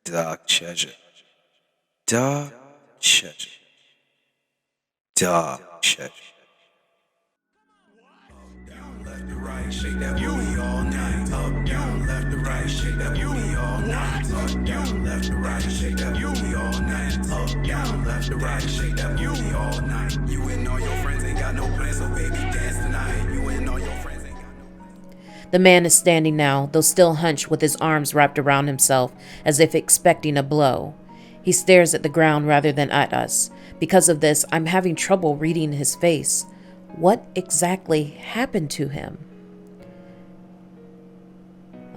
Dark treasure. Dark treasure. Dark treasure. Left to right, shake that booty all night. Up, down, left to right, shake that booty all night. Up, down, left to right, shake that booty all night. Up, down, left to right, shake that booty all night. You and all your friends ain't got no plans, so baby, dance tonight. You and all your friends ain't got no plans. The man is standing now, though still hunched with his arms wrapped around himself, as if expecting a blow. He stares at the ground rather than at us. Because of this, I'm having trouble reading his face. What exactly happened to him?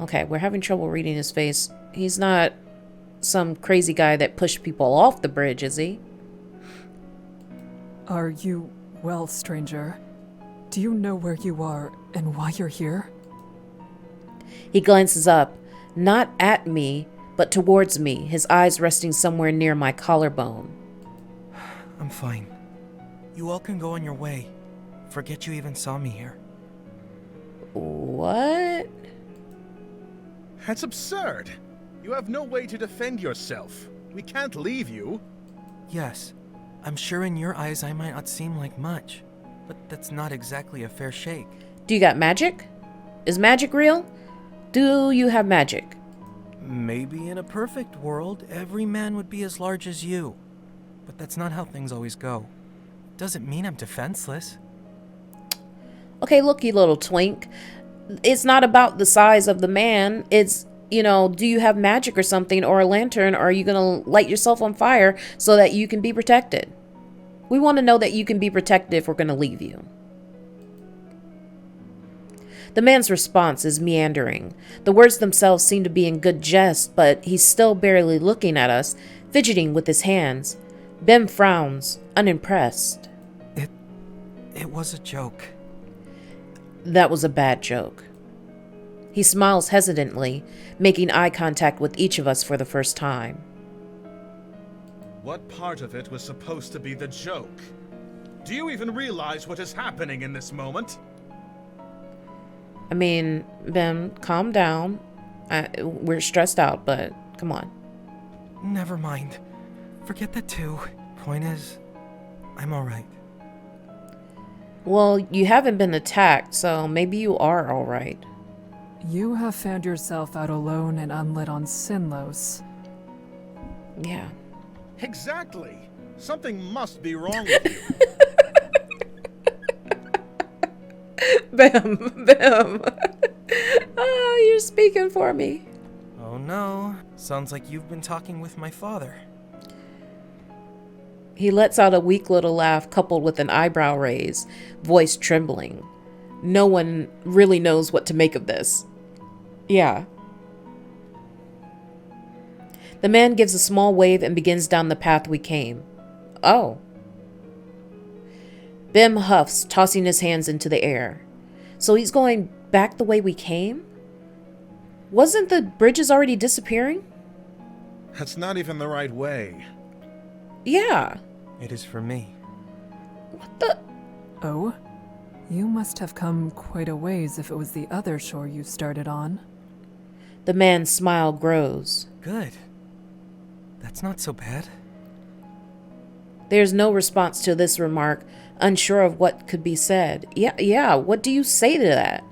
Okay, we're having trouble reading his face. He's not some crazy guy that pushed people off the bridge, is he? Are you well, stranger? Do you know where you are and why you're here? He glances up, not at me, but towards me, his eyes resting somewhere near my collarbone. I'm fine. You all can go on your way. Forget you even saw me here. What? That's absurd. You have no way to defend yourself. We can't leave you. Yes, I'm sure in your eyes I might not seem like much, but that's not exactly a fair shake. Do you got magic? Is magic real? Do you have magic? Maybe in a perfect world, every man would be as large as you. But that's not how things always go. Doesn't mean I'm defenseless. Okay, look, you little twink. It's not about the size of the man. It's, do you have magic or something, or a lantern, or are you going to light yourself on fire so that you can be protected? We want to know that you can be protected if we're going to leave you. The man's response is meandering. The words themselves seem to be in good jest, but he's still barely looking at us, fidgeting with his hands. Bim frowns, unimpressed. It was a joke. That was a bad joke. He smiles hesitantly, making eye contact with each of us for the first time. What part of it was supposed to be the joke? Do you even realize what is happening in this moment? I mean, Bim, calm down. We're stressed out, but come on. Never mind. Forget that too. Point is, I'm alright. Well, you haven't been attacked, so maybe you are alright. You have found yourself out alone and unlit on Sinlos. Yeah. Exactly. Something must be wrong with you. Bim. Oh, you're speaking for me. Oh no. Sounds like you've been talking with my father. He lets out a weak little laugh coupled with an eyebrow raise, voice trembling. No one really knows what to make of this. Yeah. The man gives a small wave and begins down the path we came. Oh. Bim huffs, tossing his hands into the air. So he's going back the way we came? Wasn't the bridges already disappearing? That's not even the right way. Yeah. It is for me. What the? Oh? You must have come quite a ways if it was the other shore you started on. The man's smile grows. Good. That's not so bad. There's no response to this remark, unsure of what could be said. Yeah, what do you say to that?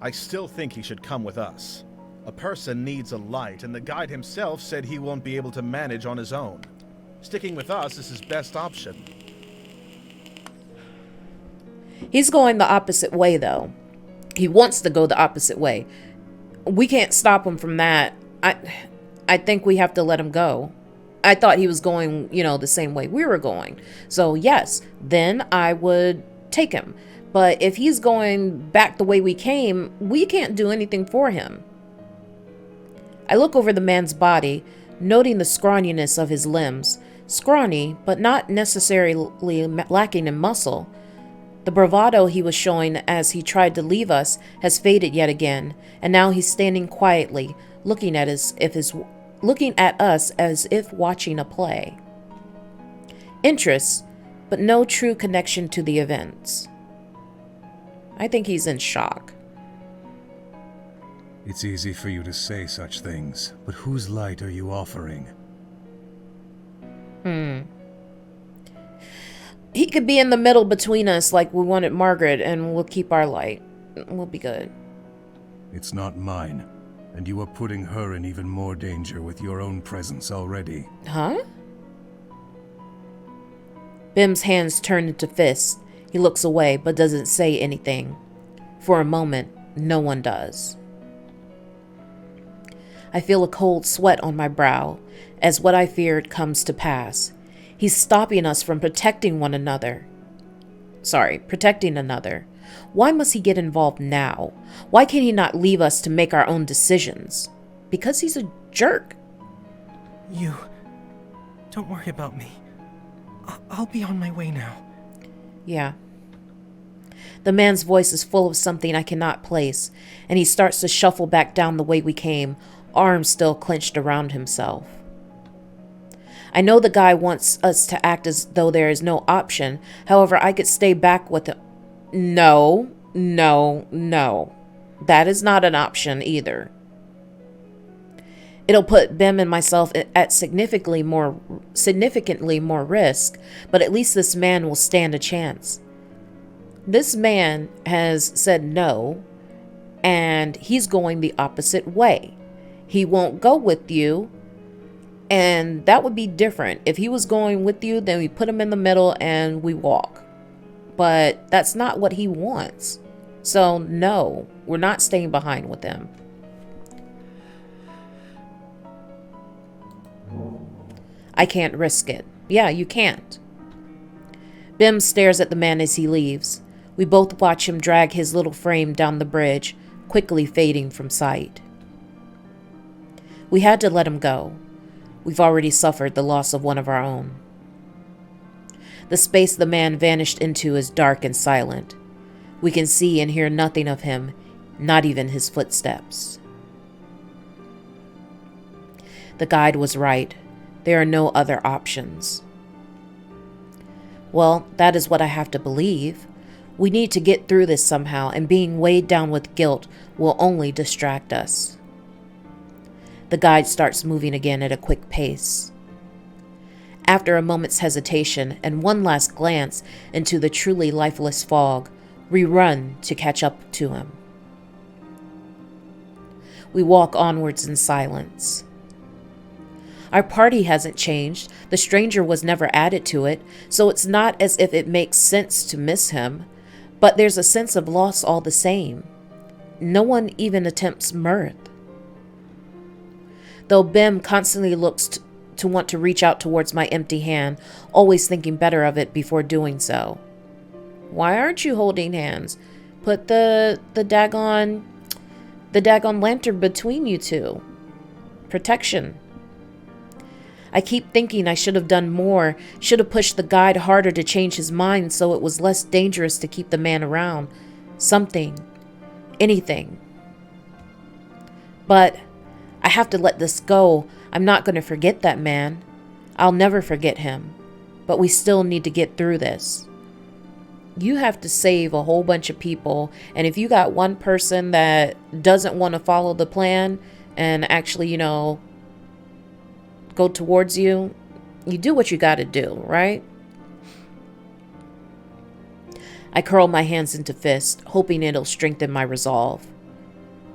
I still think he should come with us. A person needs a light, and the guide himself said he won't be able to manage on his own. Sticking with us is his best option. He's going the opposite way, though. He wants to go the opposite way. We can't stop him from that. I think we have to let him go. I thought he was going, the same way we were going. So yes, then I would take him. But if he's going back the way we came, we can't do anything for him. I look over the man's body, noting the scrawniness of his limbs. Scrawny, but not necessarily lacking in muscle. The bravado he was showing as he tried to leave us has faded yet again, and now he's standing quietly, looking at us as if watching a play. Interest, but no true connection to the events. I think he's in shock. It's easy for you to say such things, but whose light are you offering? He could be in the middle between us like we wanted Margaret, and we'll keep our light. We'll be good. It's not mine, and you are putting her in even more danger with your own presence already. Huh? Bim's hands turn into fists. He looks away, but doesn't say anything. For a moment, no one does. I feel a cold sweat on my brow as what I feared comes to pass. He's stopping us from protecting another. Why must he get involved now? Why can he not leave us to make our own decisions? Because he's a jerk. You... Don't worry about me. I'll be on my way now. Yeah. The man's voice is full of something I cannot place, and he starts to shuffle back down the way we came, arms still clenched around himself. I know the guy wants us to act as though there is no option. However, I could stay back with him. No. That is not an option either. It'll put Bim and myself at significantly more risk, but at least this man will stand a chance. This man has said no, and he's going the opposite way. He won't go with you, and that would be different. If he was going with you, then we put him in the middle and we walk. But that's not what he wants. So no, we're not staying behind with him. I can't risk it. Yeah, you can't. Bim stares at the man as he leaves. We both watch him drag his little frame down the bridge, quickly fading from sight. We had to let him go. We've already suffered the loss of one of our own. The space the man vanished into is dark and silent. We can see and hear nothing of him, not even his footsteps. The guide was right. There are no other options. Well, that is what I have to believe. We need to get through this somehow, and being weighed down with guilt will only distract us. The guide starts moving again at a quick pace. After a moment's hesitation and one last glance into the truly lifeless fog, we run to catch up to him. We walk onwards in silence. Our party hasn't changed. The stranger was never added to it, so it's not as if it makes sense to miss him, but there's a sense of loss all the same. No one even attempts mirth. Though Bim constantly looks to want to reach out towards my empty hand, always thinking better of it before doing so. Why aren't you holding hands? Put the daggone lantern between you two. Protection. I keep thinking I should have done more, should have pushed the guide harder to change his mind so it was less dangerous to keep the man around. Something. Anything. But I have to let this go. I'm not going to forget that man. I'll never forget him. But we still need to get through this. You have to save a whole bunch of people, and if you got one person that doesn't want to follow the plan and actually, go towards you, you do what you got to do, right? I curl my hands into fists, hoping it'll strengthen my resolve.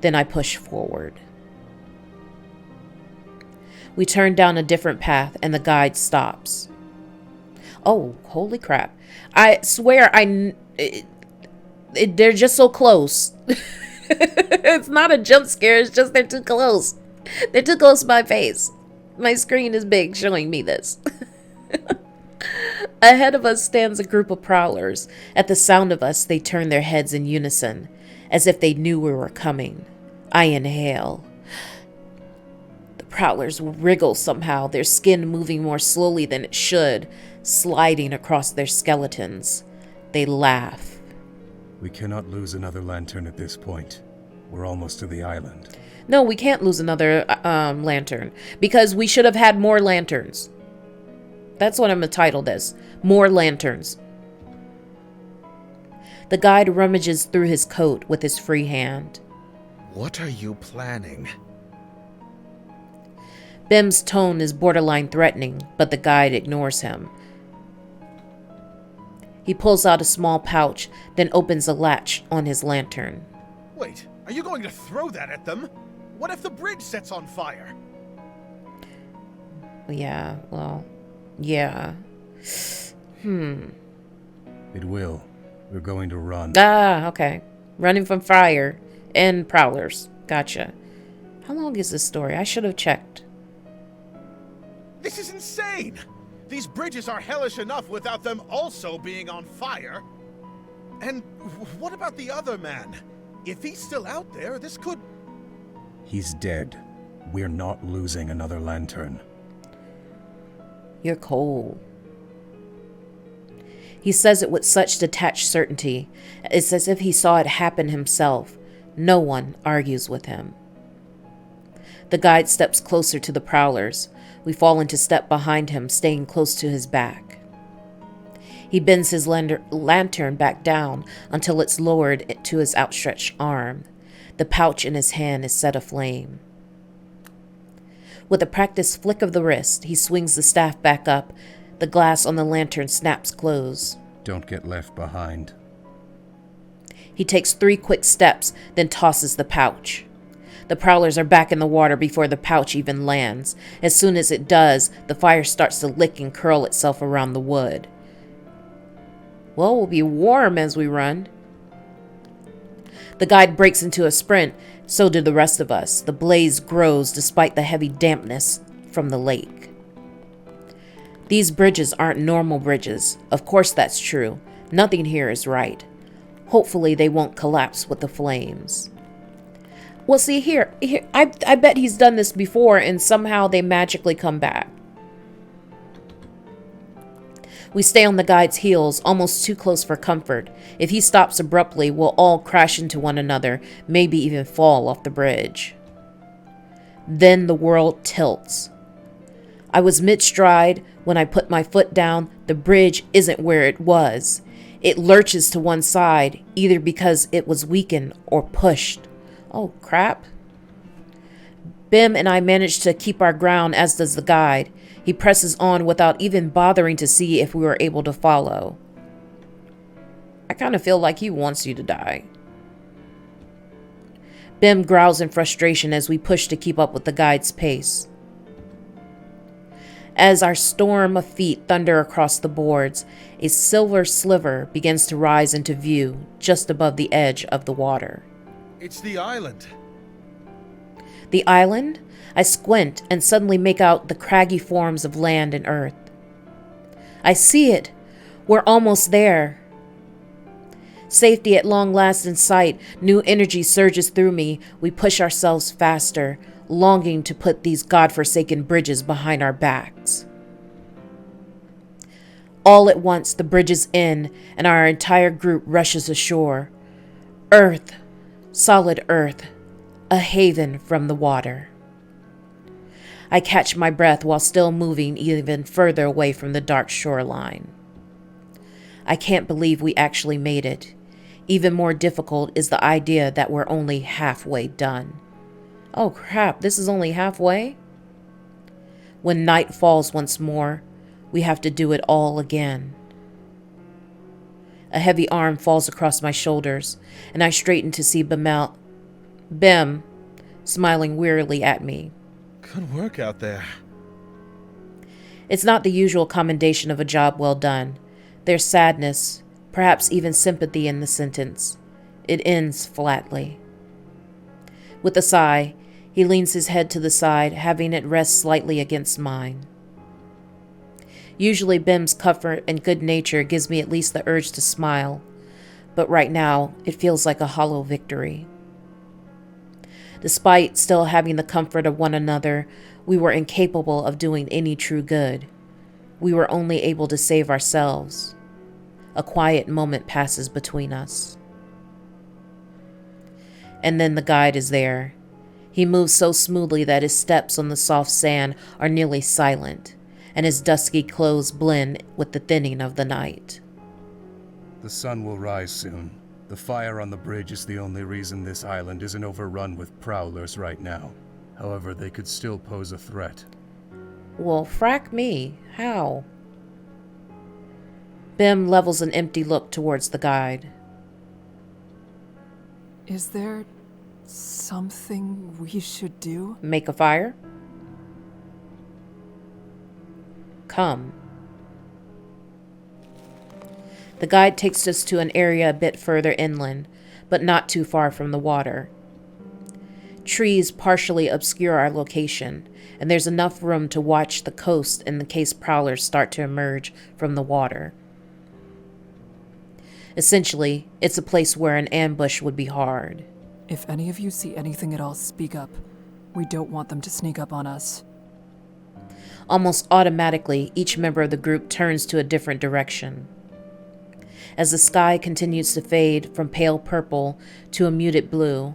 Then I push forward. We turn down a different path, and the guide stops. Oh, holy crap. I swear they're just so close. It's not a jump scare, it's just they're too close. They're too close to my face. My screen is big showing me this. Ahead of us stands a group of prowlers. At the sound of us, they turn their heads in unison, as if they knew we were coming. I inhale. The prowlers wriggle somehow, their skin moving more slowly than it should, sliding across their skeletons. They laugh. We cannot lose another lantern at this point. We're almost to the island. No, we can't lose another lantern, because we should have had more lanterns. That's what I'm going to title this. More lanterns. The guide rummages through his coat with his free hand. What are you planning? Bim's tone is borderline threatening, but the guide ignores him. He pulls out a small pouch, then opens a latch on his lantern. Wait, are you going to throw that at them? What if the bridge sets on fire? Yeah, well, yeah. It will. We're going to run. Ah, okay. Running from fire and prowlers. Gotcha. How long is this story? I should have checked. This is insane! These bridges are hellish enough without them also being on fire. And what about the other man? If he's still out there, this could... He's dead. We're not losing another lantern. You're cold. He says it with such detached certainty. It's as if he saw it happen himself. No one argues with him. The guide steps closer to the prowlers. We fall into step behind him, staying close to his back. He bends his lantern back down until it's lowered to his outstretched arm. The pouch in his hand is set aflame. With a practiced flick of the wrist, he swings the staff back up. The glass on the lantern snaps closed. Don't get left behind. He takes 3 quick steps, then tosses the pouch. The prowlers are back in the water before the pouch even lands. As soon as it does, the fire starts to lick and curl itself around the wood. Well, we'll be warm as we run. The guide breaks into a sprint. So do the rest of us. The blaze grows despite the heavy dampness from the lake. These bridges aren't normal bridges. Of course that's true. Nothing here is right. Hopefully they won't collapse with the flames. Well, see, here I bet he's done this before and somehow they magically come back. We stay on the guide's heels, almost too close for comfort. If he stops abruptly, we'll all crash into one another, maybe even fall off the bridge. Then the world tilts. I was mid-stride when I put my foot down. The bridge isn't where it was. It lurches to one side, either because it was weakened or pushed. Oh, crap. Bim and I manage to keep our ground, as does the guide. He presses on without even bothering to see if we were able to follow. I kind of feel like he wants you to die. Bim growls in frustration as we push to keep up with the guide's pace. As our storm of feet thunder across the boards, a silver sliver begins to rise into view just above the edge of the water. It's the island. The island? I squint and suddenly make out the craggy forms of land and earth. I see it. We're almost there. Safety at long last in sight. New energy surges through me. We push ourselves faster, longing to put these godforsaken bridges behind our backs. All at once, the bridge is in, and our entire group rushes ashore. Earth, solid earth, a haven from the water. I catch my breath while still moving even further away from the dark shoreline. I can't believe we actually made it. Even more difficult is the idea that we're only halfway done. Oh crap, this is only halfway? When night falls once more, we have to do it all again. A heavy arm falls across my shoulders, and I straighten to see Bim, smiling wearily at me. Good work out there. It's not the usual commendation of a job well done. There's sadness, perhaps even sympathy in the sentence. It ends flatly. With a sigh, he leans his head to the side, having it rest slightly against mine. Usually Bim's comfort and good nature gives me at least the urge to smile, but right now it feels like a hollow victory. Despite still having the comfort of one another, we were incapable of doing any true good. We were only able to save ourselves. A quiet moment passes between us. And then the guide is there. He moves so smoothly that his steps on the soft sand are nearly silent, and his dusky clothes blend with the thinning of the night. The sun will rise soon. The fire on the bridge is the only reason this island isn't overrun with prowlers right now. However, they could still pose a threat. Well, frack me. How? Bim levels an empty look towards the guide. Is there something we should do? Make a fire? Come. The guide takes us to an area a bit further inland, but not too far from the water. Trees partially obscure our location, and there's enough room to watch the coast in the case prowlers start to emerge from the water. Essentially, it's a place where an ambush would be hard. If any of you see anything at all, speak up. We don't want them to sneak up on us. Almost automatically, each member of the group turns to a different direction. As the sky continues to fade from pale purple to a muted blue,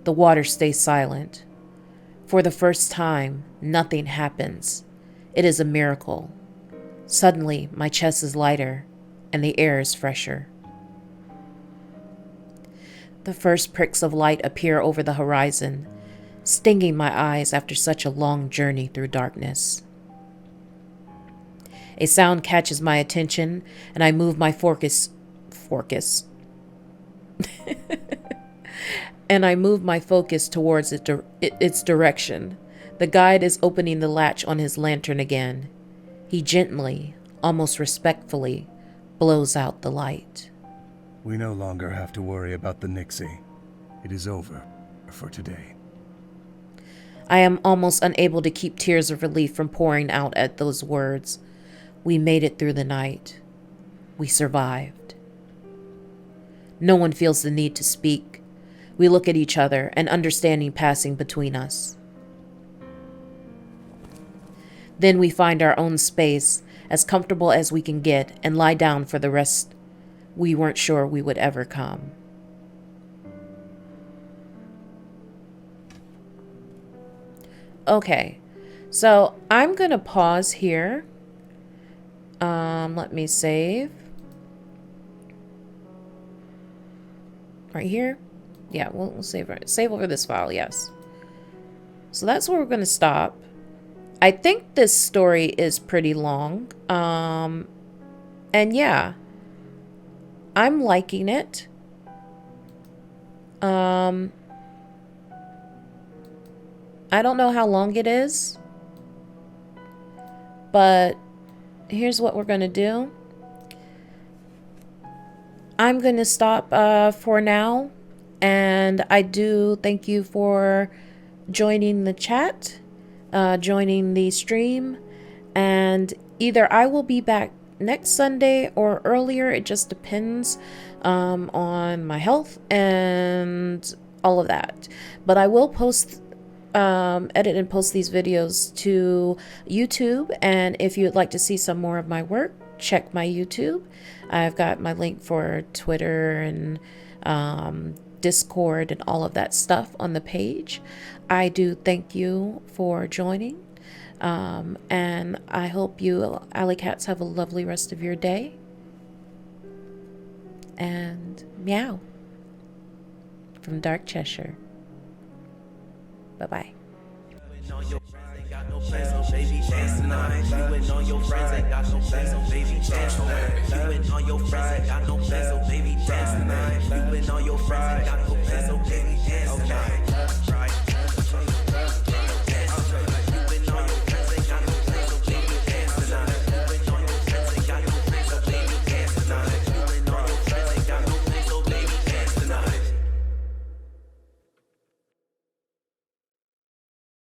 the water stays silent. For the first time, nothing happens. It is a miracle. Suddenly, my chest is lighter, and the air is fresher. The first pricks of light appear over the horizon, stinging my eyes after such a long journey through darkness. A sound catches my attention, and I move my focus towards its direction. The guide is opening the latch on his lantern again. He gently, almost respectfully, blows out the light. We no longer have to worry about the Nixie. It is over for today. I am almost unable to keep tears of relief from pouring out at those words. We made it through the night. We survived. No one feels the need to speak. We look at each other, an understanding passing between us. Then we find our own space, as comfortable as we can get, and lie down for the rest we weren't sure we would ever come. Okay, so I'm gonna pause here. Let me save. Right here? Yeah, we'll save over this file, yes. So that's where we're gonna stop. I think this story is pretty long. And yeah, I'm liking it. I don't know how long it is, but here's what we're gonna do. I'm gonna stop for now, and I do thank you for joining the chat, joining the stream, and either I will be back next Sunday or earlier. It just depends on my health and all of that. But I will post, edit and post these videos to YouTube, and if you'd like to see some more of my work, check my YouTube. I've got my link for Twitter and Discord and all of that stuff on the page. I do thank you for joining. And I hope you alley cats have a lovely rest of your day. And meow from Dark Cheshire. Bye-bye. Baby, dance tonight. You and all your friends ain't got no plans, so baby, dance tonight. You and all your friends ain't got no plans, so baby, dance tonight. You and all your friends ain't got no plans, so baby, dance tonight.